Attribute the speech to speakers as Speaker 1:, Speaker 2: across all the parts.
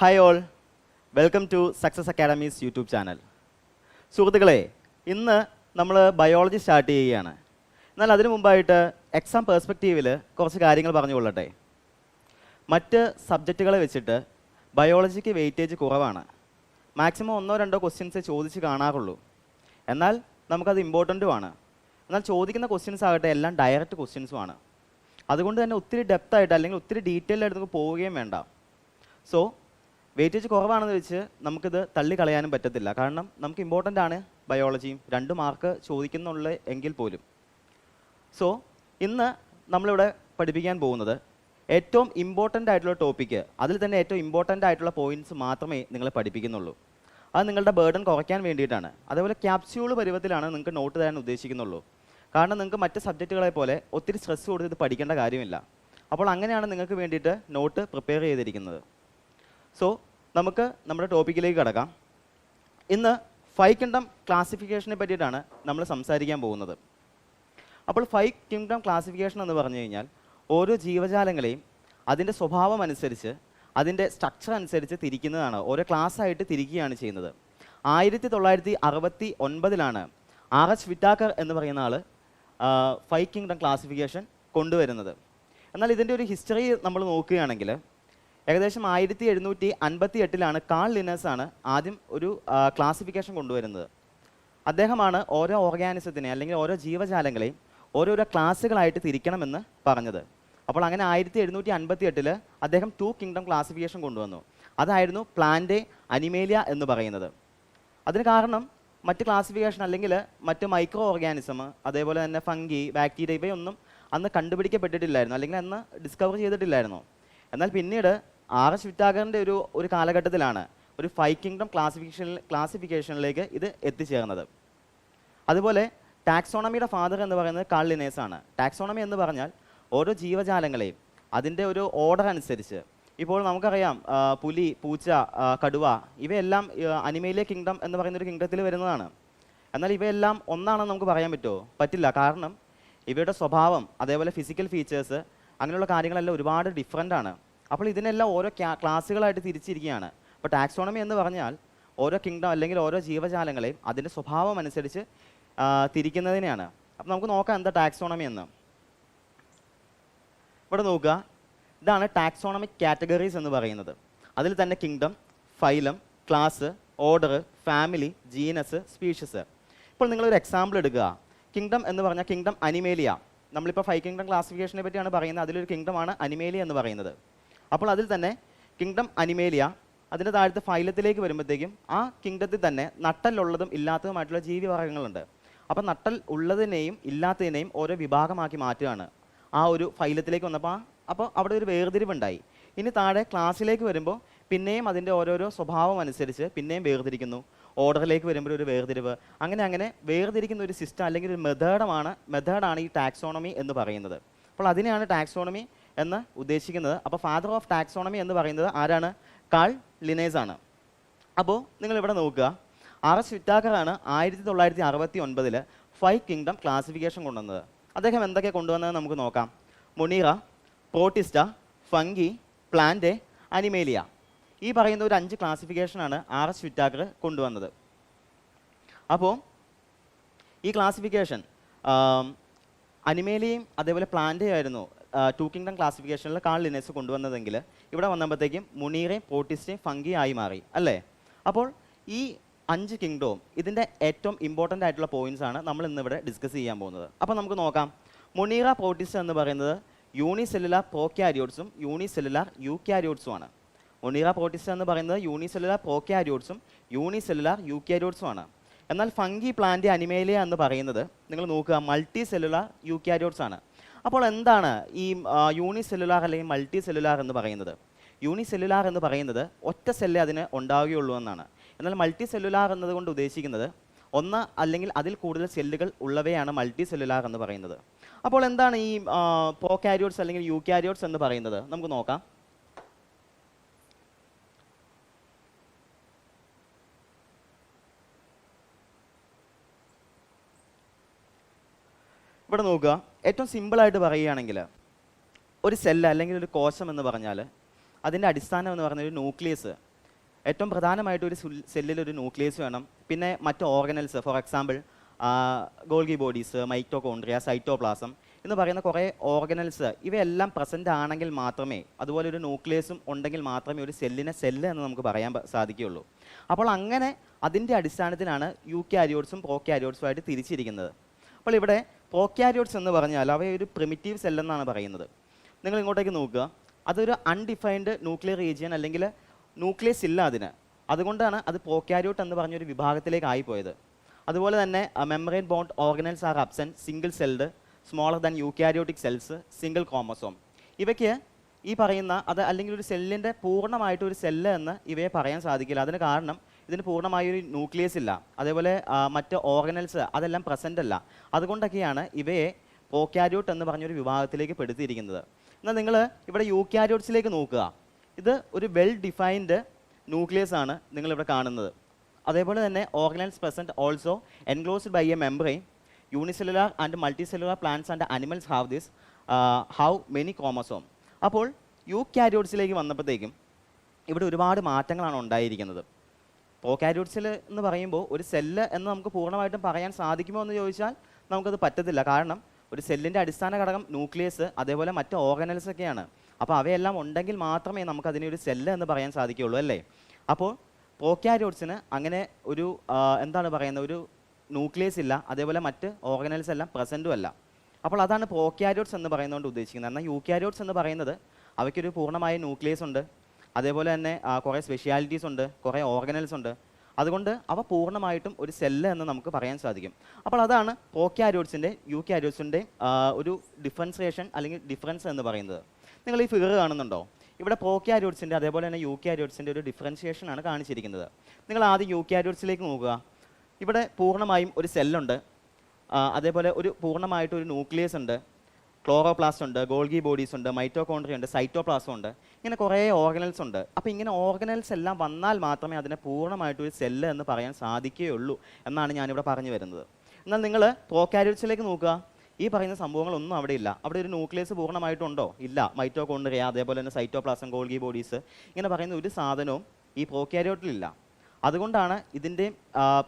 Speaker 1: Hi all, welcome to Success Academy's YouTube channel. സുഹൃത്തുക്കളെ, ഇന്ന് നമ്മൾ ബയോളജി സ്റ്റാർട്ട് ചെയ്യുകയാണ്. എന്നാൽ അതിനു മുമ്പായിട്ട് എക്സാം പേഴ്സ്പെക്റ്റീവിൽ കുറച്ച് കാര്യങ്ങൾ പറഞ്ഞുകൊള്ളട്ടെ. മറ്റ് സബ്ജക്റ്റുകളെ വെച്ചിട്ട് ബയോളജിക്ക് വെയിറ്റേജ് കുറവാണ്. മാക്സിമം 1-2 ക്വസ്റ്റ്യൻസ് ചോദിച്ച് കാണാറുള്ളൂ. എന്നാൽ നമുക്കത് ഇമ്പോർട്ടൻറ്റുമാണ്. എന്നാൽ ചോദിക്കുന്ന ക്വസ്റ്റ്യൻസ് ആകട്ടെ എല്ലാം ഡയറക്റ്റ് ക്വസ്റ്റ്യൻസുമാണ്. അതുകൊണ്ട് തന്നെ ഒത്തിരി ഡെപ്തായിട്ട് അല്ലെങ്കിൽ ഒത്തിരി ഡീറ്റെയിൽഡ് ആയിട്ട് നമുക്ക് പോവുകയും വേണ്ട. സോ വെയിറ്റേജ് കുറവാണെന്ന് വെച്ച് നമുക്കിത് തള്ളിക്കളയാനും പറ്റത്തില്ല. കാരണം നമുക്ക് ഇമ്പോർട്ടൻ്റ് ആണ് ബയോളജിയും, 2 മാർക്ക് ചോദിക്കുന്നുള്ളൂ എങ്കിൽ പോലും. സോ ഇന്ന് നമ്മളിവിടെ പഠിപ്പിക്കാൻ പോകുന്നത് ഏറ്റവും ഇമ്പോർട്ടൻ്റ് ആയിട്ടുള്ള ടോപ്പിക്ക്, അതിൽ തന്നെ ഏറ്റവും ഇമ്പോർട്ടൻ്റ് ആയിട്ടുള്ള പോയിൻറ്റ്സ് മാത്രമേ നിങ്ങളെ പഠിപ്പിക്കുന്നുള്ളൂ. അത് നിങ്ങളുടെ ബേർഡൻ കുറയ്ക്കാൻ വേണ്ടിയിട്ടാണ്. അതേപോലെ ക്യാപ്സ്യൂൾ പരുവത്തിലാണ് നിങ്ങൾക്ക് നോട്ട് തരാൻ ഉദ്ദേശിക്കുന്നുള്ളൂ. കാരണം നിങ്ങൾക്ക് മറ്റ് സബ്ജക്റ്റുകളെ പോലെ ഒത്തിരി സ്ട്രെസ് കൊടുത്ത് ഇത് പഠിക്കേണ്ട കാര്യമില്ല. അപ്പോൾ അങ്ങനെയാണ് നിങ്ങൾക്ക് വേണ്ടിയിട്ട് നോട്ട് പ്രിപ്പയർ ചെയ്തിരിക്കുന്നത്. സോ നമുക്ക് നമ്മുടെ ടോപ്പിക്കിലേക്ക് കടക്കാം. ഇന്ന് 5 കിങ്ഡം ക്ലാസിഫിക്കേഷനെ പറ്റിയിട്ടാണ് നമ്മൾ സംസാരിക്കാൻ പോകുന്നത്. അപ്പോൾ 5 കിങ്ഡം ക്ലാസിഫിക്കേഷൻ എന്ന് പറഞ്ഞു കഴിഞ്ഞാൽ ഓരോ ജീവജാലങ്ങളെയും അതിൻ്റെ സ്വഭാവം അനുസരിച്ച്, അതിൻ്റെ സ്ട്രക്ചർ അനുസരിച്ച് തിരിക്കുന്നതാണ്. ഓരോ ക്ലാസ്സായിട്ട് തിരിക്കുകയാണ് ചെയ്യുന്നത്. 1969 R.H. വിറ്റാക്കർ എന്ന് പറയുന്ന ആൾ 5 കിങ്ഡം ക്ലാസിഫിക്കേഷൻ കൊണ്ടുവരുന്നത്. എന്നാൽ ഇതിൻ്റെ ഒരു ഹിസ്റ്ററി നമ്മൾ നോക്കുകയാണെങ്കിൽ ഏകദേശം 1758 കാൾ ലിനേഴ്സാണ് ആദ്യം ഒരു ക്ലാസിഫിക്കേഷൻ കൊണ്ടുവരുന്നത്. അദ്ദേഹമാണ് ഓരോ ഓർഗാനിസത്തിനെ അല്ലെങ്കിൽ ഓരോ ജീവജാലങ്ങളെയും ഓരോരോ ക്ലാസ്സുകളായിട്ട് തിരിക്കണമെന്ന് പറഞ്ഞത്. അപ്പോൾ അങ്ങനെ 1758 അദ്ദേഹം 2 കിങ്ഡം ക്ലാസിഫിക്കേഷൻ കൊണ്ടുവന്നു. അതായിരുന്നു പ്ലാന്റ്, അനിമേലിയ എന്ന് പറയുന്നത്. അതിന് കാരണം മറ്റ് ക്ലാസിഫിക്കേഷൻ അല്ലെങ്കിൽ മറ്റ് മൈക്രോ ഓർഗാനിസം, അതേപോലെ തന്നെ ഫംഗി, ബാക്ടീരിയ ഇവയൊന്നും അന്ന് കണ്ടുപിടിക്കപ്പെട്ടിട്ടില്ലായിരുന്നു, അല്ലെങ്കിൽ അന്ന് ഡിസ്കവർ ചെയ്തിട്ടില്ലായിരുന്നു. എന്നാൽ പിന്നീട് R.H. വിറ്റാക്കറിൻ്റെ ഒരു കാലഘട്ടത്തിലാണ് ഒരു 5 കിങ്ഡം ക്ലാസിഫിക്കേഷനിലേക്ക് ഇത് എത്തിച്ചേർന്നത്. അതുപോലെ ടാക്സോണമിയുടെ ഫാദർ എന്ന് പറയുന്നത് കാൾ ലിനേഴ്സ് ആണ്. ടാക്സോണമി എന്ന് പറഞ്ഞാൽ ഓരോ ജീവജാലങ്ങളെയും അതിൻ്റെ ഒരു ഓർഡർ അനുസരിച്ച്, ഇപ്പോൾ നമുക്കറിയാം പുലി, പൂച്ച, കടുവ ഇവയെല്ലാം അനിമേലിയ കിങ്ഡം എന്ന് പറയുന്നൊരു കിങ്ഡത്തിൽ വരുന്നതാണ്. എന്നാൽ ഇവയെല്ലാം ഒന്നാണെന്ന് നമുക്ക് പറയാൻ പറ്റുമോ? പറ്റില്ല. കാരണം ഇവയുടെ സ്വഭാവം, അതേപോലെ ഫിസിക്കൽ ഫീച്ചേഴ്സ്, അങ്ങനെയുള്ള കാര്യങ്ങളെല്ലാം ഒരുപാട് ഡിഫറൻ്റ് ആണ്. അപ്പോൾ ഇതിനെല്ലാം ഓരോ ക്ലാസ്സുകളായിട്ട് തിരിച്ചിരിക്കുകയാണ്. അപ്പോൾ ടാക്സോണമി എന്ന് പറഞ്ഞാൽ ഓരോ കിങ്ഡം അല്ലെങ്കിൽ ഓരോ ജീവജാലങ്ങളെയും അതിൻ്റെ സ്വഭാവം അനുസരിച്ച് തിരിക്കുന്നതിനെയാണ്. അപ്പോൾ നമുക്ക് നോക്കാം എന്താ ടാക്സോണമി എന്ന്. ഇവിടെ നോക്കുക, ഇതാണ് ടാക്സോണമിക് കാറ്റഗറീസ് എന്ന് പറയുന്നത്. അതിൽ തന്നെ kingdom, phylum, class, order, family, genus, species. ഇപ്പോൾ നിങ്ങളൊരു എക്സാമ്പിൾ എടുക്കുക. കിങ്ഡം എന്ന് പറഞ്ഞാൽ കിങ്ഡം അനിമേലിയ. നമ്മളിപ്പോൾ 5 കിങ്ഡം ക്ലാസിഫിക്കേഷനെ പറ്റിയാണ് പറയുന്നത്. അതിലൊരു കിങ്ഡമാണ് അനിമേലിയ എന്ന് പറയുന്നത്. അപ്പോൾ അതിൽ തന്നെ കിങ്ഡം അനിമേലിയ, അതിൻ്റെ താഴത്തെ ഫൈലത്തിലേക്ക് വരുമ്പോഴത്തേക്കും ആ കിങ്ഡത്തിൽ തന്നെ നട്ടലുള്ളതും ഇല്ലാത്തതുമായിട്ടുള്ള ജീവിവർഗ്ഗങ്ങളുണ്ട്. അപ്പോൾ നട്ടൽ ഉള്ളതിനെയും ഇല്ലാത്തതിനെയും ഓരോ വിഭാഗമാക്കി മാറ്റുകയാണ് ആ ഒരു ഫൈലത്തിലേക്ക് വന്നപ്പോൾ. അപ്പോൾ അവിടെ ഒരു വേർതിരിവുണ്ടായി. ഇനി താഴെ ക്ലാസ്സിലേക്ക് വരുമ്പോൾ പിന്നെയും അതിൻ്റെ ഓരോരോ സ്വഭാവം അനുസരിച്ച് പിന്നെയും വേർതിരിക്കുന്നു. ഓർഡറിലേക്ക് വരുമ്പോൾ ഒരു വേർതിരിവ്, അങ്ങനെ വേർതിരിക്കുന്ന ഒരു സിസ്റ്റം അല്ലെങ്കിൽ ഒരു മെത്തേഡാണ് ഈ ടാക്സോണമി എന്ന് പറയുന്നത്. അപ്പോൾ അതിനെയാണ് ടാക്സോണമി എന്ന് ഉദ്ദേശിക്കുന്നത്. അപ്പോൾ ഫാദർ ഓഫ് ടാക്സോണമി എന്ന് പറയുന്നത് ആരാണ്? കാൾ ലിനേഴ്സ് ആണ്. അപ്പോൾ നിങ്ങളിവിടെ നോക്കുക, R.H. വിറ്റാക്കറാണ് 1969 5 കിങ്ഡം ക്ലാസിഫിക്കേഷൻ കൊണ്ടുവന്നത്. അദ്ദേഹം എന്തൊക്കെ കൊണ്ടുവന്നത് നമുക്ക് നോക്കാം. Monera, protista, fungi, plant, Animalia, ഈ പറയുന്ന ഒരു 5 ക്ലാസിഫിക്കേഷനാണ് R.H. വിറ്റാക്കർ കൊണ്ടുവന്നത്. അപ്പോൾ ഈ ക്ലാസിഫിക്കേഷൻ അനിമേലിയയും അതേപോലെ പ്ലാന്റേയും ആയിരുന്നു 2 കിങ്ഡം ക്ലാസിഫിക്കേഷനിൽ കാൾ ലിനേഴ്സ് കൊണ്ടുവന്നതെങ്കിൽ ഇവിടെ വന്നപ്പോഴത്തേക്കും മുണീറയും പ്രോട്ടിസ്റ്റയും ഫംഗി ആയി മാറി, അല്ലേ? അപ്പോൾ ഈ 5 കിങ്ഡവും ഇതിൻ്റെ ഏറ്റവും ഇമ്പോർട്ടൻ്റ് ആയിട്ടുള്ള പോയിന്റ്സ് ആണ് നമ്മൾ ഇന്നിവിടെ ഡിസ്കസ് ചെയ്യാൻ പോകുന്നത്. അപ്പോൾ നമുക്ക് നോക്കാം. മൊണീറ, പ്രോട്ടിസ്റ്റ എന്ന് പറയുന്നത് യൂണിസെല്ലുലാർ പ്രോക്യാരിയോട്സും യൂണിസെല്ലുലാർ യൂക്യാരിയോട്സും ആണ്. മൊണീറ, പ്രോട്ടിസ്റ്റ എന്ന് പറയുന്നത് യൂണിസെല്ലുലാർ പ്രോക്യാരിയോട്സും യൂണിസെല്ലുലാർ യൂക്യാരിയോട്സും ആണ്. എന്നാൽ ഫംഗി, പ്ലാന്റ്, അനിമേലിയ എന്ന് പറയുന്നത് നിങ്ങൾ നോക്കുക, മൾട്ടി സെല്ലുലാർ യൂക്യാരിയോട്സ് ആണ്. അപ്പോൾ എന്താണ് ഈ യൂണിസെല്ലുലാർ അല്ലെങ്കിൽ മൾട്ടി സെല്ലുലാർ എന്ന് പറയുന്നത്? യൂണിസെല്ലുലാർ എന്ന് പറയുന്നത് ഒറ്റ സെല്ല് അതിന് ഉണ്ടാവുകയുള്ളൂ എന്നാണ്. എന്നാൽ മൾട്ടി സെല്ലുലാർ എന്നതുകൊണ്ട് ഉദ്ദേശിക്കുന്നത് ഒന്ന് അല്ലെങ്കിൽ അതിൽ കൂടുതൽ സെല്ലുകൾ ഉള്ളവയാണ് മൾട്ടി സെല്ലുലാർ എന്ന് പറയുന്നത്. അപ്പോൾ എന്താണ് ഈ പ്രോക്യാരിയോട്സ് അല്ലെങ്കിൽ യൂക്യാരിയോട്സ് എന്ന് പറയുന്നത്? നമുക്ക് നോക്കാം. ഇവിടെ നോക്കുക, ഏറ്റവും സിമ്പിളായിട്ട് പറയുകയാണെങ്കിൽ ഒരു സെല്ല് അല്ലെങ്കിൽ ഒരു കോശം എന്ന് പറഞ്ഞാൽ അതിൻ്റെ അടിസ്ഥാനം എന്ന് പറയുന്ന ഒരു ന്യൂക്ലിയസ് ഏറ്റവും പ്രധാനമായിട്ട് ഒരു സെല്ലിൽ ഒരു ന്യൂക്ലിയസ് വേണം. പിന്നെ മറ്റ് organelles, for example Golgi bodies, mitochondria, cytoplasm എന്ന് പറയുന്ന കുറേ ഓർഗനൽസ്, ഇവയെല്ലാം പ്രസൻ്റ് ആണെങ്കിൽ മാത്രമേ, അതുപോലെ ഒരു ന്യൂക്ലിയസും ഉണ്ടെങ്കിൽ മാത്രമേ ഒരു സെല്ലിനെ സെല്ല് എന്ന് നമുക്ക് പറയാൻ സാധിക്കുകയുള്ളൂ. അപ്പോൾ അങ്ങനെ അതിൻ്റെ അടിസ്ഥാനത്തിലാണ് യൂക്യാരിയോട്സും പ്രോക്യാരിയോട്സുമായിട്ട് തിരിച്ചിരിക്കുന്നത്. അപ്പോൾ ഇവിടെ പ്രോക്യാരിയോട്സ് എന്ന് പറഞ്ഞാൽ അവയൊരു പ്രിമിറ്റീവ് സെല്ലെന്നാണ് പറയുന്നത്. നിങ്ങൾ ഇങ്ങോട്ടേക്ക് നോക്കുക, അതൊരു അൺഡിഫൈൻഡ് ന്യൂക്ലിയർ റീജിയൻ അല്ലെങ്കിൽ ന്യൂക്ലിയസ് ഇല്ല അതിന്. അതുകൊണ്ടാണ് അത് പ്രോക്യാരിയോട്ട് എന്ന് പറഞ്ഞൊരു വിഭാഗത്തിലേക്ക് ആയിപ്പോയത്. അതുപോലെ തന്നെ membrane bound organelles are absent, single celled, smaller than eukaryotic cells, single chromosome. ഇവയ്ക്ക് ഈ പറയുന്ന അത് അല്ലെങ്കിൽ ഒരു സെല്ലിൻ്റെ പൂർണ്ണമായിട്ട് ഒരു സെല്ല് എന്ന് ഇവയെ പറയാൻ സാധിക്കില്ല. അതിന് കാരണം ഇതിന് പൂർണ്ണമായൊരു ന്യൂക്ലിയസ് ഇല്ല, അതേപോലെ മറ്റ് ഓർഗനൽസ് അതെല്ലാം പ്രസൻ്റ് അല്ല. അതുകൊണ്ടൊക്കെയാണ് ഇവയെ പ്രോക്യാരിയോട്ട് എന്ന് പറഞ്ഞൊരു വിഭാഗത്തിലേക്ക് പെടുത്തിയിരിക്കുന്നത്. എന്നാൽ നിങ്ങൾ ഇവിടെ യൂക്യാരിയോട്സിലേക്ക് നോക്കുക, ഇത് ഒരു വെൽ ഡിഫൈൻഡ് ന്യൂക്ലിയസ് ആണ് നിങ്ങളിവിടെ കാണുന്നത്. അതേപോലെ തന്നെ organelles present also enclosed by a membrane. Unicellular and multicellular plants and animals have this how many chromosome. അപ്പോൾ യൂക്യാരിയോട്സിലേക്ക് വന്നപ്പോഴത്തേക്കും ഇവിടെ ഒരുപാട് മാറ്റങ്ങളാണ് ഉണ്ടായിരിക്കുന്നത്. പ്രോക്യാരിയോട്സിൽ എന്ന് പറയുമ്പോൾ ഒരു സെല്ല് എന്ന് നമുക്ക് പൂർണ്ണമായിട്ടും പറയാൻ സാധിക്കുമോ എന്ന് ചോദിച്ചാൽ നമുക്കത് പറ്റത്തില്ല. കാരണം ഒരു സെല്ലിൻ്റെ അടിസ്ഥാന ഘടകം ന്യൂക്ലിയസ്, അതേപോലെ മറ്റ് ഓർഗനൽസ് ഒക്കെയാണ്. അപ്പോൾ അവയെല്ലാം ഉണ്ടെങ്കിൽ മാത്രമേ നമുക്ക് അതിനെ ഒരു സെല്ല് എന്ന് പറയാൻ സാധിക്കുകയുള്ളൂ, അല്ലേ? അപ്പോൾ പ്രോക്യാരിയോട്സിന് അങ്ങനെ ഒരു എന്താണ് പറയുന്നത്, ഒരു ന്യൂക്ലിയസ് ഇല്ല, അതേപോലെ മറ്റ് ഓർഗനൽസ് എല്ലാം പ്രസൻറ്റും അല്ല. അപ്പോൾ അതാണ് പ്രോക്യാരിയോട്സ് എന്ന് പറയുന്നതുകൊണ്ട് ഉദ്ദേശിക്കുന്നത്. എന്നാൽ യൂക്യാരിയോട്സ് എന്ന് പറയുന്നത് അവയ്ക്കൊരു പൂർണ്ണമായ ന്യൂക്ലിയസ് ഉണ്ട്, അതേപോലെ തന്നെ കുറേ സ്പെഷ്യാലിറ്റീസ് ഉണ്ട്, കുറേ ഓർഗനൽസ് ഉണ്ട്. അതുകൊണ്ട് അവ പൂർണ്ണമായിട്ടും ഒരു സെല്ല് എന്ന് നമുക്ക് പറയാൻ സാധിക്കും. അപ്പോൾ അതാണ് പ്രോക്യാരിയോട്സിൻ്റെ യൂക്യാരിയോട്സിൻ്റെ ഒരു ഡിഫറൻസിയേഷൻ അല്ലെങ്കിൽ ഡിഫറൻസ് എന്ന് പറയുന്നത്. നിങ്ങൾ ഈ ഫിഗർ കാണുന്നുണ്ടോ? ഇവിടെ പ്രോക്യാരിയോട്സിൻ്റെ അതേപോലെ തന്നെ യൂക്യാരിയോട്സിൻ്റെ ഒരു ഡിഫറൻസിയേഷനാണ് കാണിച്ചിരിക്കുന്നത്. നിങ്ങൾ ആദ്യം യൂക്യാരിയോട്സിലേക്ക് നോക്കുക. ഇവിടെ പൂർണ്ണമായും ഒരു സെല്ലുണ്ട്, അതേപോലെ ഒരു പൂർണ്ണമായിട്ട് ഒരു ന്യൂക്ലിയസ് ഉണ്ട്, ക്ലോറോപ്ലാസ്റ്റ് ഉണ്ട്, ഗോൾഗി ബോഡീസ് ഉണ്ട്, മൈറ്റോകോൺട്രിയ ഉണ്ട്, സൈറ്റോപ്ലാസം ഉണ്ട്, ഇങ്ങനെ കുറേ ഓർഗനൽസ് ഉണ്ട്. അപ്പോൾ ഇങ്ങനെ ഓർഗനൽസ് എല്ലാം വന്നാൽ മാത്രമേ അതിനെ പൂർണ്ണമായിട്ട് ഒരു സെല്ല് എന്ന് പറയാൻ സാധിക്കുകയുള്ളൂ എന്നാണ് ഞാനിവിടെ പറഞ്ഞു വരുന്നത്. എന്നാൽ നിങ്ങൾ പ്രോക്യാരിയോട്സിലേക്ക് നോക്കുക, ഈ പറയുന്ന സംഭവങ്ങളൊന്നും അവിടെ ഇല്ല. അവിടെ ഒരു ന്യൂക്ലിയസ് പൂർണ്ണമായിട്ടുണ്ടോ? ഇല്ല. മൈറ്റോകോൺട്രിയ, അതേപോലെ തന്നെ സൈറ്റോപ്ലാസം, ഗോൾഗി ബോഡീസ്, ഇങ്ങനെ പറയുന്ന ഒരു സാധനവും ഈ പ്രോക്യാരിയോട്ടിലില്ല. അതുകൊണ്ടാണ് ഇതിൻ്റെയും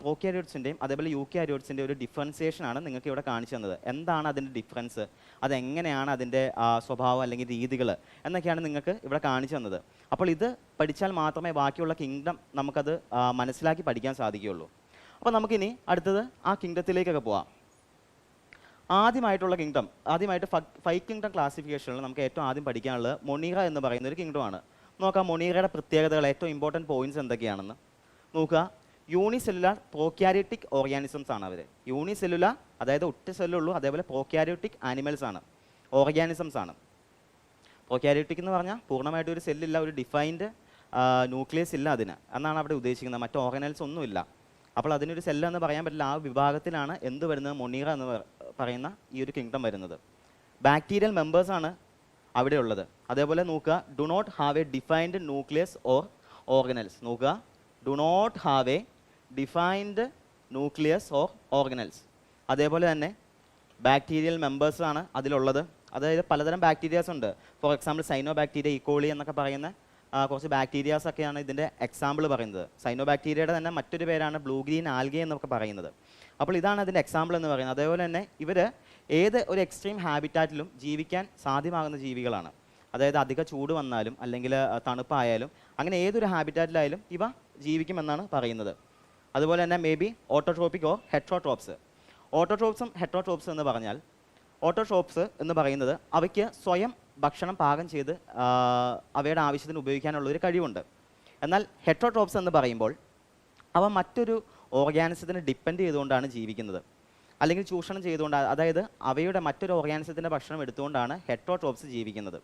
Speaker 1: പ്രോക്യാരിയോട്സിൻ്റെയും അതേപോലെ യൂക്യാരിയോട്സിൻ്റെ ഒരു ഡിഫറൻസിയേഷനാണ് നിങ്ങൾക്ക് ഇവിടെ കാണിച്ചു തന്നത്. എന്താണ് അതിൻ്റെ ഡിഫറൻസ്, അതെങ്ങനെയാണ് അതിൻ്റെ സ്വഭാവം അല്ലെങ്കിൽ രീതികൾ എന്നൊക്കെയാണ് നിങ്ങൾക്ക് ഇവിടെ കാണിച്ചു തന്നത്. അപ്പോൾ ഇത് പഠിച്ചാൽ മാത്രമേ ബാക്കിയുള്ള കിങ്ഡം നമുക്കത് മനസ്സിലാക്കി പഠിക്കാൻ സാധിക്കുകയുള്ളൂ. അപ്പോൾ നമുക്കിനി അടുത്തത് ആ കിങ്ഡത്തിലേക്കൊക്കെ പോവാം. ആദ്യമായിട്ട് 5 കിങ്ഡം ക്ലാസിഫിക്കേഷനിൽ നമുക്ക് ഏറ്റവും ആദ്യം പഠിക്കാനുള്ളത് മൊണീറ എന്ന് പറയുന്ന ഒരു കിങ്ഡമാണ്. നോക്കാം മൊണീറയുടെ പ്രത്യേകതകൾ, ഏറ്റവും ഇമ്പോർട്ടൻറ്റ് പോയിന്റ്സ് എന്തൊക്കെയാണെന്ന് നോക്കുക. യൂണിസെല്ലുലാർ പ്രോക്യാരിയോട്ടിക് ഓർഗാനിസംസ് ആണ് അവർ. യൂണിസെല്ലുലാർ അതായത് ഒറ്റ സെല്ലുള്ളൂ, അതേപോലെ പ്രോക്യാരിയോട്ടിക് ആനിമൽസ് ആണ്, ഓർഗാനിസംസ് ആണ്. പ്രോക്യാരിയോട്ടിക് എന്ന് പറഞ്ഞാൽ പൂർണ്ണമായിട്ട് ഒരു സെല്ലില്ല, ഒരു ഡിഫൈൻഡ് ന്യൂക്ലിയസ് ഇല്ല അതിന് എന്നാണ് അവിടെ ഉദ്ദേശിക്കുന്നത്. മറ്റ് ഓർഗനൽസ് ഒന്നുമില്ല. അപ്പോൾ അതിനൊരു സെല്ല് എന്ന് പറയാൻ പറ്റില്ല. ആ വിഭാഗത്തിലാണ് എന്ത് വരുന്നത്, മൊണീറ എന്ന് പറയുന്ന ഈ ഒരു കിങ്ഡം വരുന്നത്. ബാക്ടീരിയൽ മെമ്പേഴ്സാണ് അവിടെ ഉള്ളത്. അതേപോലെ നോക്കുക, do not have a defined nucleus or organelles. നോക്കുക, do not have a defined nucleus or organelles. അതേപോലെ തന്നെ ബാക്ടീരിയൽ മെമ്പേഴ്സാണ് അതിലുള്ളത്. അതായത് പലതരം ബാക്ടീരിയാസ് ഉണ്ട്. For example cyanobacteria, E coli എന്നൊക്കെ പറയുന്ന കുറച്ച് ബാക്ടീരിയാസ് ഒക്കെയാണ് ഇതിൻ്റെ എക്സാമ്പിൾ പറയുന്നത്. സൈനോ ബാക്ടീരിയയുടെ തന്നെ മറ്റൊരു പേരാണ് ബ്ലൂ ഗ്രീൻ ആൽഗെ എന്നൊക്കെ പറയുന്നത്. അപ്പോൾ ഇതാണ് അതിൻ്റെ എക്സാമ്പിൾ എന്ന് പറയുന്നത്. അതേപോലെ തന്നെ ഇവർ ഏത് ഒരു എക്സ്ട്രീം ഹാബിറ്റാറ്റിലും ജീവിക്കാൻ സാധ്യമാകുന്ന ജീവികളാണ്. അതായത് അധിക ചൂട് വന്നാലും അല്ലെങ്കിൽ തണുപ്പായാലും അങ്ങനെ ഏതൊരു ഹാബിറ്റാറ്റിലായാലും ഇവ ജീവിക്കുമെന്നാണ് പറയുന്നത്. അതുപോലെ തന്നെ may be autotrophic or heterotrophs. ഓട്ടോട്രോപ്സും ഹെട്രോട്രോപ്സ് എന്ന് പറഞ്ഞാൽ, ഓട്ടോട്രോപ്സ് എന്ന് പറയുന്നത് അവയ്ക്ക് സ്വയം ഭക്ഷണം പാകം ചെയ്ത് അവയുടെ ആവശ്യത്തിന് ഉപയോഗിക്കാനുള്ളൊരു കഴിവുണ്ട്. എന്നാൽ ഹെട്രോട്രോപ്സ് എന്ന് പറയുമ്പോൾ അവ മറ്റൊരു ഓർഗാനിസത്തിനെ ഡിപ്പെൻഡ് ചെയ്തുകൊണ്ടാണ് ജീവിക്കുന്നത്, അല്ലെങ്കിൽ ചൂഷണം ചെയ്തുകൊണ്ട്, അതായത് അവയുടെ മറ്റൊരു ഓർഗാനിസത്തിൻ്റെ ഭക്ഷണം എടുത്തുകൊണ്ടാണ് ഹെട്രോട്രോപ്സ് ജീവിക്കുന്നത്.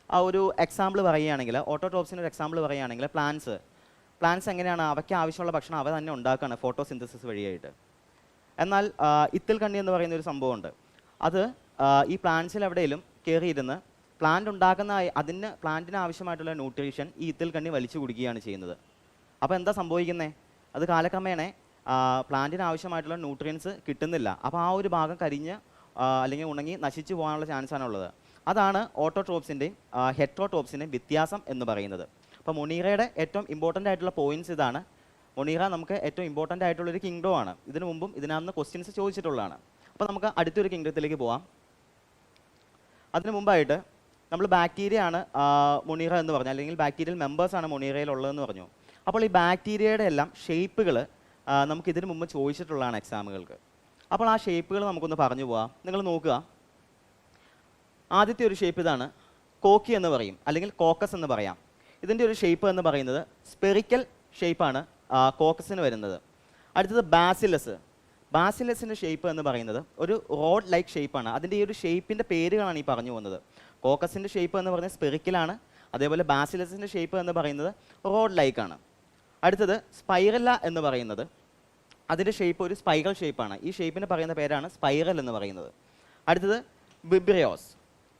Speaker 1: ആ ഒരു എക്സാമ്പിൾ പറയുകയാണെങ്കിൽ, ഓട്ടോട്രോപ്സിന് ഒരു എക്സാമ്പിൾ പറയുകയാണെങ്കിൽ പ്ലാന്റ്സ് എങ്ങനെയാണ്, അവയ്ക്ക് ആവശ്യമുള്ള ഭക്ഷണം അവ തന്നെ ഉണ്ടാക്കുകയാണ് ഫോട്ടോസിന്തസിസ് വഴിയായിട്ട്. എന്നാൽ ഇത്തിൽ കണ്ണി എന്ന് പറയുന്ന ഒരു സംഭവമുണ്ട്. അത് ഈ പ്ലാന്റ്സിൽ എവിടെയെങ്കിലും കയറിയിരുന്ന് പ്ലാന്റിന് ആവശ്യമായിട്ടുള്ള ന്യൂട്രീഷൻ ഈ ഇത്തിൽ കണ്ണി വലിച്ചു കുടിക്കുകയാണ് ചെയ്യുന്നത്. അപ്പോൾ എന്താ സംഭവിക്കുന്നത്? അത് കാലക്രമേണ പ്ലാന്റിന് ആവശ്യമായിട്ടുള്ള ന്യൂട്രിയൻസ് കിട്ടുന്നില്ല. അപ്പോൾ ആ ഒരു ഭാഗം കരിഞ്ഞ് അല്ലെങ്കിൽ ഉണങ്ങി നശിച്ചു പോകാനുള്ള ചാൻസാണ് ഉള്ളത്. അതാണ് ഓട്ടോട്രോപ്സിൻ്റെയും ഹെട്രോട്രോപ്സിൻ്റെയും വ്യത്യാസം എന്ന് പറയുന്നത്. അപ്പോൾ മൊണീറയുടെ ഏറ്റവും ഇമ്പോർട്ടൻ്റ് ആയിട്ടുള്ള പോയിന്റ്സ് ഇതാണ്. മൊണീറ നമുക്ക് ഏറ്റവും ഇമ്പോർട്ടൻ്റ് ആയിട്ടുള്ളൊരു കിങ്ഡം ആണ്. ഇതിനു മുമ്പും ഇതിനകത്ത് ക്വസ്റ്റ്യൻസ് ചോദിച്ചിട്ടുള്ളതാണ്. അപ്പോൾ നമുക്ക് അടുത്തൊരു കിങ്ഡത്തിലേക്ക് പോവാം. അതിനു മുമ്പായിട്ട് നമ്മൾ ബാക്ടീരിയ ആണ് മൊണീറ എന്ന് പറഞ്ഞു, അല്ലെങ്കിൽ ബാക്ടീരിയൽ മെമ്പേഴ്സാണ് മൊണീറയിലുള്ളതെന്ന് പറഞ്ഞു. അപ്പോൾ ഈ ബാക്ടീരിയയുടെ എല്ലാം ഷേപ്പുകൾ നമുക്ക് ഇതിനു മുമ്പ് ചോദിച്ചിട്ടുള്ളതാണ് എക്സാമുകൾക്ക്. അപ്പോൾ ആ ഷേപ്പുകൾ നമുക്കൊന്ന് പറഞ്ഞു പോവാം. നിങ്ങൾ നോക്കുക, ആദ്യത്തെ ഒരു ഷേപ്പ് ഇതാണ്, കോക്കി എന്ന് പറയും, അല്ലെങ്കിൽ കോക്കസ് എന്ന് പറയാം. ഇതിൻ്റെ ഒരു ഷേപ്പ് എന്ന് പറയുന്നത് സ്പെറിക്കൽ ഷേപ്പാണ് കോക്കസിന് വരുന്നത്. അടുത്തത് ബാസിലസ്. ബാസിലസിൻ്റെ ഷേപ്പ് എന്ന് പറയുന്നത് ഒരു റോഡ് ലൈക്ക് ഷേപ്പാണ്. അതിൻ്റെ ഈ ഒരു ഷേപ്പിൻ്റെ പേരുകളാണ് ഈ പറഞ്ഞു പോകുന്നത്. കോക്കസിൻ്റെ ഷേപ്പ് എന്ന് പറയുന്നത് സ്പെറിക്കലാണ്, അതേപോലെ ബാസിലസിൻ്റെ ഷേപ്പ് എന്ന് പറയുന്നത് റോഡ് ലൈക്കാണ്. അടുത്തത് സ്പൈറല്ല എന്ന് പറയുന്നത്, അതിൻ്റെ ഷേപ്പ് ഒരു സ്പൈറൽ ഷേപ്പാണ്. ഈ ഷേപ്പിന് പറയുന്ന പേരാണ് സ്പൈറൽ എന്ന് പറയുന്നത്. അടുത്തത് വിബ്രിയോസ്.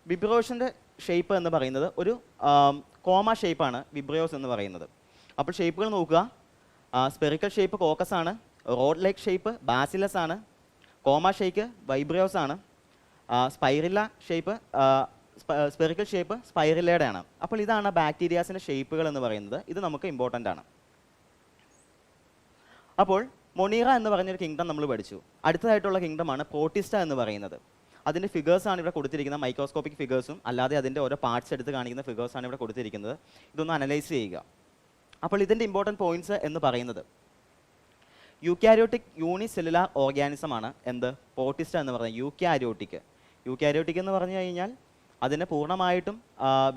Speaker 1: വിബ്രിയോസിൻ്റെ ഷേപ്പ് എന്ന് പറയുന്നത് ഒരു കോമ ഷേപ്പാണ് വിബ്രിയോസ് എന്ന് പറയുന്നത്. അപ്പോൾ ഷേപ്പുകൾ നോക്കുക, സ്പെറിക്കൽ ഷേപ്പ് കോക്കസ് ആണ്, റോഡ് ലൈക്ക് ഷേപ്പ് ബാസിലസ് ആണ്, കോമ ഷേപ്പ് വൈബ്രിയോസ് ആണ്, സ്പൈറില്ല ഷേപ്പ് സ്പെറിക്കൽ ഷേപ്പ് സ്പൈറില്ലയുടെ ആണ്. അപ്പോൾ ഇതാണ് ബാക്ടീരിയാസിൻ്റെ ഷേപ്പുകൾ എന്ന് പറയുന്നത്. ഇത് നമുക്ക് ഇമ്പോർട്ടൻ്റ് ആണ്. അപ്പോൾ മൊണീറ എന്ന് പറഞ്ഞൊരു കിങ്ഡം നമ്മൾ പഠിച്ചു. അടുത്തതായിട്ടുള്ള കിങ്ഡമാണ് പ്രോട്ടിസ്റ്റ എന്ന് പറയുന്നത്. അതിൻ്റെ ഫിഗേഴ്സാണ് ഇവിടെ കൊടുത്തിരിക്കുന്നത്, മൈക്രോസ്കോപ്പിക് ഫിഗേഴ്സും അല്ലാതെ അതിൻ്റെ ഓരോ പാർട്സ് എടുത്ത് കാണിക്കുന്ന ഫിഗേഴ്സാണ് ഇവിടെ കൊടുത്തിരിക്കുന്നത്. ഇതൊന്ന് അനലൈസ് ചെയ്യുക. അപ്പോൾ ഇതിൻ്റെ ഇമ്പോർട്ടൻറ്റ് പോയിന്റ്സ് എന്ന് പറയുന്നത്, യൂക്യാരിയോട്ടിക് യൂണിസെല്ലുലാർ ഓർഗാനിസം ആണ് എന്ത് പ്രോട്ടിസ്റ്റ എന്ന് പറയുന്നത്. യൂക്യാരിയോട്ടിക് എന്ന് പറഞ്ഞു കഴിഞ്ഞാൽ അതിന് പൂർണ്ണമായിട്ടും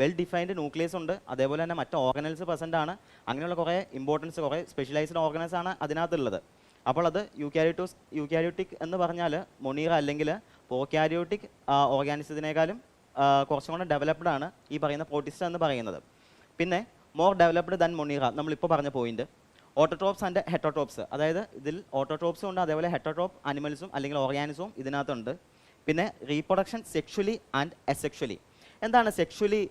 Speaker 1: വെൽ ഡിഫൈൻഡ് ന്യൂക്ലിയസ് ഉണ്ട്, അതേപോലെ തന്നെ മറ്റ് ഓർഗനൽസ് പ്രസൻ്റ് ആണ്. അങ്ങനെയുള്ള കുറേ ഇമ്പോർട്ടൻസ്, കുറേ സ്പെഷ്യലൈസ്ഡ് ഓർഗനൽസ് ആണ് അതിനകത്തുള്ളത്. അപ്പോൾ അത് യൂക്യാരിയോട്ടിക് എന്ന് പറഞ്ഞാൽ മൊണീറ അല്ലെങ്കിൽ പ്രോക്യാരിയോട്ടിക് ഓർഗാനിസത്തിനേക്കാളും കുറച്ചും കൂടെ ഡെവലപ്ഡ് ആണ് ഈ പറയുന്ന പ്രോട്ടിസ്റ്റ എന്ന് പറയുന്നത്. പിന്നെ മോർ ഡെവലപ്ഡ് ദാൻ മൊണീറ, നമ്മളിപ്പോൾ പറഞ്ഞ പോയിന്റ്. ഓട്ടോട്രോപ്സ് ആൻഡ് ഹെറ്റോട്രോപ്സ്, അതായത് ഇതിൽ ഓട്ടോട്രോപ്സും ഉണ്ട്, അതേപോലെ ഹെറ്റോട്രോപ്പ് അനിമൽസും അല്ലെങ്കിൽ ഓർഗാനിസവും ഇതിനകത്തുണ്ട്. പിന്നെ റീപ്രൊഡക്ഷൻ സെക്ഷുവലി ആൻഡ് എസെക്ഷുവലി. എന്താണ് സെക്ഷുവലി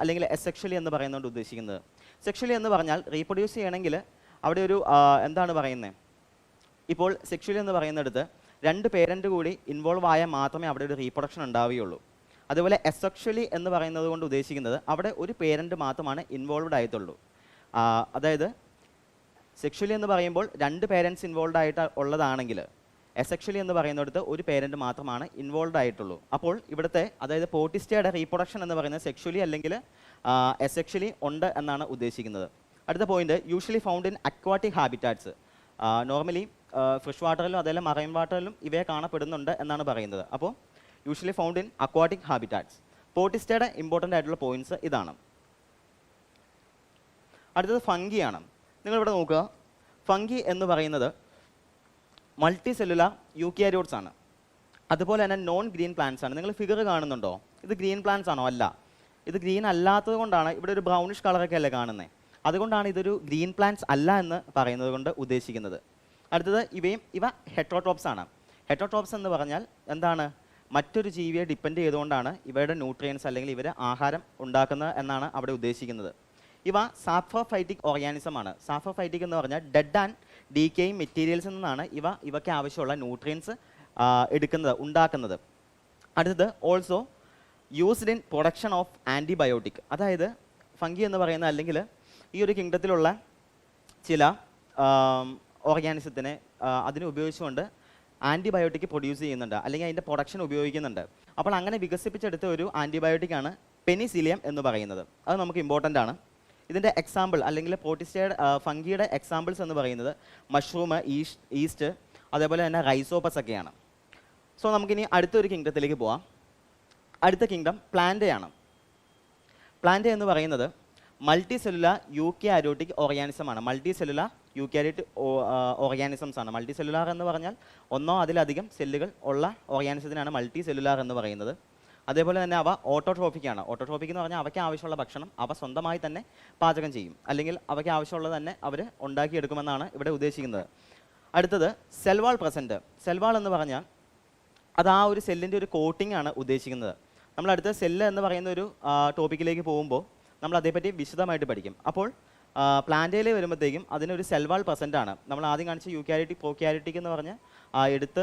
Speaker 1: അല്ലെങ്കിൽ എസെക്ഷുവലി എന്ന് പറയുന്നതുകൊണ്ട് ഉദ്ദേശിക്കുന്നത്? സെക്ഷുവലി എന്ന് പറഞ്ഞാൽ റീപ്രൊഡ്യൂസ് ചെയ്യണമെങ്കിൽ അവിടെ ഒരു എന്താണ് പറയുന്നത്, ഇപ്പോൾ സെക്ഷുവലി എന്ന് പറയുന്നിടത്ത് രണ്ട് പേരൻ്റ് കൂടി ഇൻവോൾവ് ആയാൽ മാത്രമേ അവിടെ ഒരു റീപ്രൊഡക്ഷൻ ഉണ്ടാവുകയുള്ളൂ. അതുപോലെ എസെക്ഷുവലി എന്ന് പറയുന്നത് കൊണ്ട് ഉദ്ദേശിക്കുന്നത് അവിടെ ഒരു പേരൻ്റ് മാത്രമാണ് ഇൻവോൾവ്ഡ് ആയിട്ടുള്ളൂ. അതായത് സെക്ഷുവലി എന്ന് പറയുമ്പോൾ രണ്ട് പേരൻസ് ഇൻവോൾവ് ആയിട്ട് ഉള്ളതാണെങ്കിൽ, എസെക്ഷലി എന്ന് പറയുന്നിടത്ത് ഒരു പേരൻറ്റ് മാത്രമാണ് ഇൻവോൾവ് ആയിട്ടുള്ളൂ. അപ്പോൾ ഇവിടുത്തെ അതായത് പ്രോട്ടിസ്റ്റയുടെ റീപ്രൊഡക്ഷൻ എന്ന് പറയുന്നത് സെക്ഷുവലി അല്ലെങ്കിൽ എസെക്ഷലി ഉണ്ട് എന്നാണ് ഉദ്ദേശിക്കുന്നത്. അടുത്ത point, usually found in aquatic habitats. Normally fresh വാട്ടറിലും അതേപോലെ മറൈൻ വാട്ടറിലും ഇവയെ കാണപ്പെടുന്നുണ്ട് എന്നാണ് പറയുന്നത്. അപ്പോൾ usually found in aquatic habitats. പ്രോട്ടിസ്റ്റയുടെ ഇമ്പോർട്ടൻ്റ് ആയിട്ടുള്ള പോയിന്റ്സ് ഇതാണ്. അടുത്തത് ഫംഗിയാണ്. നിങ്ങളിവിടെ നോക്കുക, ഫംഗി എന്ന് പറയുന്നത് മൾട്ടി സെല്ലുലാർ യൂക്യാരിയോട്സ് ആണ്. അതുപോലെ തന്നെ നോൺ ഗ്രീൻ പ്ലാന്റ്സ് ആണ്. നിങ്ങൾ ഫിഗർ കാണുന്നുണ്ടോ? ഇത് ഗ്രീൻ പ്ലാന്റ്സ് ആണോ? അല്ല, ഇത് ഗ്രീൻ അല്ലാത്തത് കൊണ്ടാണ് ഇവിടെ ഒരു ബ്രൗണിഷ് കളറൊക്കെ അല്ലേ കാണുന്നത്. അതുകൊണ്ടാണ് ഇതൊരു ഗ്രീൻ പ്ലാന്റ്സ് അല്ല എന്ന് പറയുന്നത് കൊണ്ട് ഉദ്ദേശിക്കുന്നത്. അടുത്തത് ഇവ ഹെറ്ററോട്രോപ്സ് ആണ്. ഹെറ്ററോട്രോപ്സ് എന്ന് പറഞ്ഞാൽ എന്താണ്? മറ്റൊരു ജീവിയെ ഡിപ്പെൻഡ് ചെയ്തുകൊണ്ടാണ് ഇവയുടെ ന്യൂട്രിയൻസ് അല്ലെങ്കിൽ ഇവർ ആഹാരം ഉണ്ടാക്കുന്നത് എന്നാണ് അവിടെ ഉദ്ദേശിക്കുന്നത്. ഇവ സാപ്രോഫൈറ്റിക് ഓർഗാനിസം ആണ്. സാപ്രോഫൈറ്റിക് എന്ന് പറഞ്ഞാൽ ഡെഡ് ആൻഡ് ഡീക്കേയിങ് മെറ്റീരിയൽസിൽ നിന്നാണ് ഇവയ്ക്ക് ആവശ്യമുള്ള ന്യൂട്രിയൻസ് ഉണ്ടാക്കുന്നത്. അടുത്തത് also used in production of antibiotic. അതായത് ഫംഗി എന്ന് പറയുന്ന അല്ലെങ്കിൽ ഈ ഒരു കിങ്ഡത്തിലുള്ള ചില ഓർഗാനിസത്തിനെ അതിനെ ഉപയോഗിച്ചുകൊണ്ട് ആൻറ്റിബയോട്ടിക് പ്രൊഡ്യൂസ് ചെയ്യുന്നുണ്ട്, അല്ലെങ്കിൽ അതിൻ്റെ പ്രൊഡക്ഷൻ ഉപയോഗിക്കുന്നുണ്ട്. അപ്പോൾ അങ്ങനെ വികസിപ്പിച്ചെടുത്ത ഒരു ആൻറ്റിബയോട്ടിക്കാണ് പെനിസിലിയം എന്ന് പറയുന്നത്. അത് നമുക്ക് ഇമ്പോർട്ടൻ്റ് ആണ്. ഇതിൻ്റെ എക്സാമ്പിൾ അല്ലെങ്കിൽ പ്രോട്ടിസ്റ്റയുടെ ഫംഗിയുടെ എക്സാമ്പിൾസ് എന്ന് പറയുന്നത് മഷ്റൂം, ഈസ്റ്റ്, അതേപോലെ തന്നെ റൈസോപ്പസ് ഒക്കെയാണ്. സോ നമുക്കിനി അടുത്തൊരു കിങ്ഡത്തിലേക്ക് പോവാം. അടുത്ത കിങ്ഡം പ്ലാന്റയാണ്. പ്ലാന്റ് എന്ന് പറയുന്നത് മൾട്ടി സെല്ലുലാർ യൂക്യാരിയോട്ടിക് ഓർഗാനിസം ആണ്. മൾട്ടി സെല്ലുലാർ യൂക്യാരിയോട്ടിക് ഓർഗാനിസംസ് ആണ്. മൾട്ടി സെല്ലുലാർ എന്ന് പറഞ്ഞാൽ ഒന്നോ അതിലധികം സെല്ലുകൾ ഉള്ള ഓർഗാനിസത്തിനാണ് മൾട്ടി സെല്ലുലാർ എന്ന് പറയുന്നത്. അതേപോലെ തന്നെ അവ ഓട്ടോട്രോഫിക് ആണ്. ഓട്ടോട്രോഫിക് എന്ന് പറഞ്ഞാൽ അവയ്ക്ക് ആവശ്യമുള്ള ഭക്ഷണം അവ സ്വന്തമായി തന്നെ പാചകം ചെയ്യും, അല്ലെങ്കിൽ അവയ്ക്ക് ആവശ്യമുള്ളത് തന്നെ അവർ ഉണ്ടാക്കിയെടുക്കുമെന്നാണ് ഇവിടെ ഉദ്ദേശിക്കുന്നത്. അടുത്തത് സെൽവാൾ പ്രസൻറ്റ്. സെൽവാൾ എന്ന് പറഞ്ഞാൽ അത് ആ ഒരു സെല്ലിൻ്റെ ഒരു കോട്ടിംഗ് ആണ് ഉദ്ദേശിക്കുന്നത്. നമ്മൾ അടുത്ത സെല്ല് എന്ന് പറയുന്ന ഒരു ടോപ്പിക്കിലേക്ക് പോകുമ്പോൾ നമ്മൾ അതേപ്പറ്റി വിശദമായിട്ട് പഠിക്കും. അപ്പോൾ പ്ലാന്റയിൽ വരുമ്പോഴത്തേക്കും അതിനൊരു സെൽവാൾ പ്രസൻ്റ് ആണ്. നമ്മൾ ആദ്യം കാണിച്ച യൂക്യാരിയോട്ടിക് പ്രോക്യാരിയോട്ടിക് എന്ന് പറഞ്ഞ് എടുത്ത്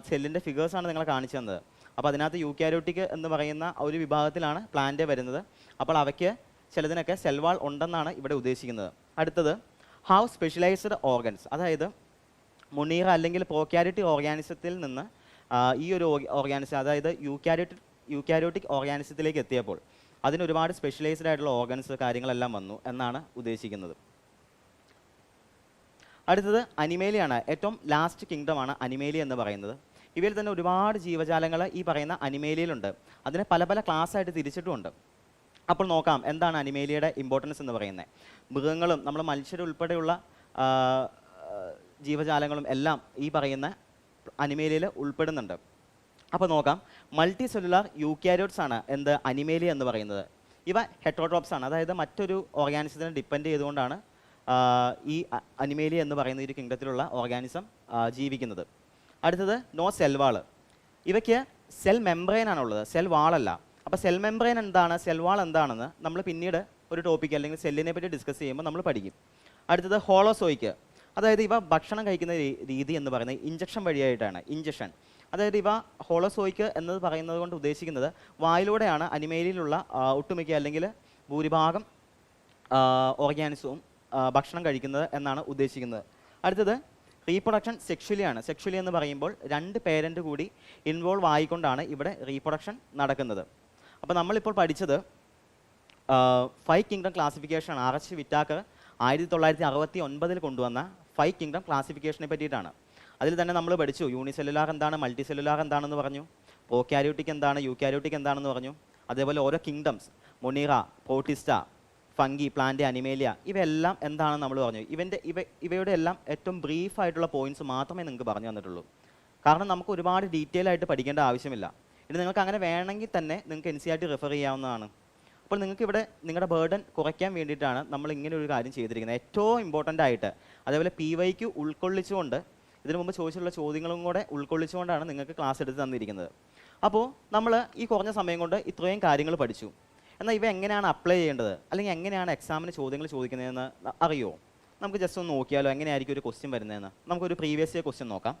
Speaker 1: സെല്ലിൻ്റെ ഫിഗേഴ്സാണ് നിങ്ങളെ കാണിച്ചു തന്നത്. അപ്പോൾ അതിനകത്ത് യൂക്യാരിയോട്ടിക് എന്ന് പറയുന്ന ഒരു വിഭാഗത്തിലാണ് പ്ലാന്റ് വരുന്നത്. അപ്പോൾ അവയ്ക്ക് ചിലതിനൊക്കെ സെൽ വാൾ ഉണ്ടെന്നാണ് ഇവിടെ ഉദ്ദേശിക്കുന്നത്. അടുത്തത് ഹാവ് സ്പെഷ്യലൈസ്ഡ് ഓർഗൻസ്, അതായത് മുണീറ അല്ലെങ്കിൽ പ്രോക്യാരിയോട്ടിക് ഓർഗാനിസത്തിൽ നിന്ന് ഈ ഒരു ഓർഗാനിസം, അതായത് യൂക്യാരിയോട്ടിക് ഓർഗാനിസത്തിലേക്ക് എത്തിയപ്പോൾ അതിന് ഒരുപാട് സ്പെഷ്യലൈസ്ഡ് ആയിട്ടുള്ള ഓർഗൻസ് കാര്യങ്ങളെല്ലാം വന്നു എന്നാണ് ഉദ്ദേശിക്കുന്നത്. അടുത്തത് അനിമേലിയാണ്. ഏറ്റവും ലാസ്റ്റ് കിങ്ഡമാണ് അനിമേലി എന്ന് പറയുന്നത്. ഇവയിൽ തന്നെ ഒരുപാട് ജീവജാലങ്ങൾ ഈ പറയുന്ന അനിമേലിയിലുണ്ട്. അതിനെ പല പല ക്ലാസ് ആയിട്ട് തിരിച്ചിട്ടുമുണ്ട്. അപ്പോൾ നോക്കാം എന്താണ് അനിമേലിയുടെ ഇമ്പോർട്ടൻസ് എന്ന് പറയുന്നത്. മൃഗങ്ങളും നമ്മൾ മനുഷ്യരുൾപ്പെടെയുള്ള ജീവജാലങ്ങളും എല്ലാം ഈ പറയുന്ന അനിമേലിയിൽ ഉൾപ്പെടുന്നുണ്ട്. അപ്പോൾ നോക്കാം, മൾട്ടി സെല്ലുലാർ യൂക്യാരിയോട്സ് ആണ് എന്ത് അനിമേലി എന്ന് പറയുന്നത്. ഇവ ഹെറ്ററോട്രോപ്സ് ആണ്, അതായത് മറ്റൊരു ഓർഗാനിസത്തിനെ ഡിപ്പെൻഡ് ചെയ്തുകൊണ്ടാണ് ഈ അനിമേലി എന്ന് പറയുന്ന ഒരു കിങ്ഡത്തിലുള്ള ഓർഗാനിസം ജീവിക്കുന്നത്. അടുത്തത് നോ സെൽ വാൾ. ഇവയ്ക്ക് സെൽ മെംബ്രെയിൻ ആണുള്ളത്, സെൽ വാളല്ല. അപ്പോൾ സെൽ മെംബ്രെയിൻ എന്താണ്, സെൽ വാൾ എന്താണെന്ന് നമ്മൾ പിന്നീട് ഒരു ടോപ്പിക് അല്ലെങ്കിൽ സെല്ലിനെ പറ്റി ഡിസ്കസ് ചെയ്യുമ്പോൾ നമ്മൾ പഠിക്കും. അടുത്തത് ഹോളോസോയിക്ക്, അതായത് ഇവ ഭക്ഷണം കഴിക്കുന്ന രീതി എന്ന് പറയുന്നത് ഇഞ്ചക്ഷൻ വഴിയായിട്ടാണ്. ഇഞ്ചക്ഷൻ, അതായത് ഇവ ഹോളോസോയിക്ക് എന്നത് പറയുന്നത് കൊണ്ട് ഉദ്ദേശിക്കുന്നത് വായിലൂടെയാണ് അനിമേലിയിലുള്ള ഒട്ടുമിക്ക അല്ലെങ്കിൽ ഭൂരിഭാഗം ഓർഗാനിസവും ഭക്ഷണം കഴിക്കുന്നത് എന്നാണ് ഉദ്ദേശിക്കുന്നത്. അടുത്തത് റീപ്രൊഡക്ഷൻ സെക്ഷുവലി ആണ്. സെക്ഷുവലി എന്ന് പറയുമ്പോൾ 2 പേരൻ്റ് കൂടി ഇൻവോൾവ് ആയിക്കൊണ്ടാണ് ഇവിടെ റീപ്രൊഡക്ഷൻ നടക്കുന്നത്. അപ്പോൾ നമ്മളിപ്പോൾ പഠിച്ചത് 5 കിങ്ഡം ക്ലാസിഫിക്കേഷൻ RH വിറ്റാക്കർ 1969 കൊണ്ടുവന്ന 5 കിങ്ഡം ക്ലാസിഫിക്കേഷനെ പറ്റിയിട്ടാണ്. അതിൽ തന്നെ നമ്മൾ പഠിച്ചു യൂണിസെല്ലുലാർ എന്താണ്, മൾട്ടി സെല്ലുലാർ എന്താണെന്ന് പറഞ്ഞു, പ്രോക്യാരിയോട്ടിക് എന്താണ്, യൂക്യാരിയോട്ടിക് എന്താണെന്ന് പറഞ്ഞു. അതേപോലെ ഓരോ kingdoms Monera, protista, fungi, plant, Animalia ഇവയെല്ലാം എന്താണെന്ന് നമ്മൾ പറഞ്ഞു. ഇവയുടെ എല്ലാം ഏറ്റവും ബ്രീഫ് ആയിട്ടുള്ള പോയിന്റ്സ് മാത്രമേ നിങ്ങൾക്ക് പറഞ്ഞു തന്നിട്ടുള്ളൂ. കാരണം നമുക്ക് ഒരുപാട് ഡീറ്റെയിൽ ആയിട്ട് പഠിക്കേണ്ട ആവശ്യമില്ല. ഇനി നിങ്ങൾക്ക് അങ്ങനെ വേണമെങ്കിൽ തന്നെ നിങ്ങൾക്ക് NCERT റെഫർ ചെയ്യാവുന്നതാണ്. അപ്പോൾ നിങ്ങൾക്ക് ഇവിടെ നിങ്ങളുടെ ബേർഡൻ കുറയ്ക്കാൻ വേണ്ടിയിട്ടാണ് നമ്മൾ ഇങ്ങനെ ഒരു കാര്യം ചെയ്തിരിക്കുന്നത്. ഏറ്റവും ഇമ്പോർട്ടൻ്റ് ആയിട്ട് അതേപോലെ PYQ ഉൾക്കൊള്ളിച്ചുകൊണ്ട് ഇതിനു മുമ്പ് ചോദിച്ചിട്ടുള്ള ചോദ്യങ്ങളും കൂടെ ഉൾക്കൊള്ളിച്ചുകൊണ്ടാണ് നിങ്ങൾക്ക് ക്ലാസ് എടുത്ത് തന്നിരിക്കുന്നത്. അപ്പോൾ നമ്മൾ ഈ കുറഞ്ഞ സമയം കൊണ്ട് ഇത്രയും കാര്യങ്ങൾ പഠിച്ചു. എന്നാൽ ഇവ എങ്ങനെയാണ് അപ്ലൈ ചെയ്യേണ്ടത്, അല്ലെങ്കിൽ എങ്ങനെയാണ് എക്സാമിന് ചോദ്യങ്ങൾ ചോദിക്കുന്നതെന്ന് അറിയുമോ? നമുക്ക് ജസ്റ്റ് ഒന്ന് നോക്കിയാലോ എങ്ങനെയായിരിക്കും ഒരു ക്വസ്റ്റ്യൻ വരുന്നതെന്ന്. നമുക്കൊരു പ്രീവിയസ് ഇയർ ക്വസ്റ്റ്യൻ നോക്കാം.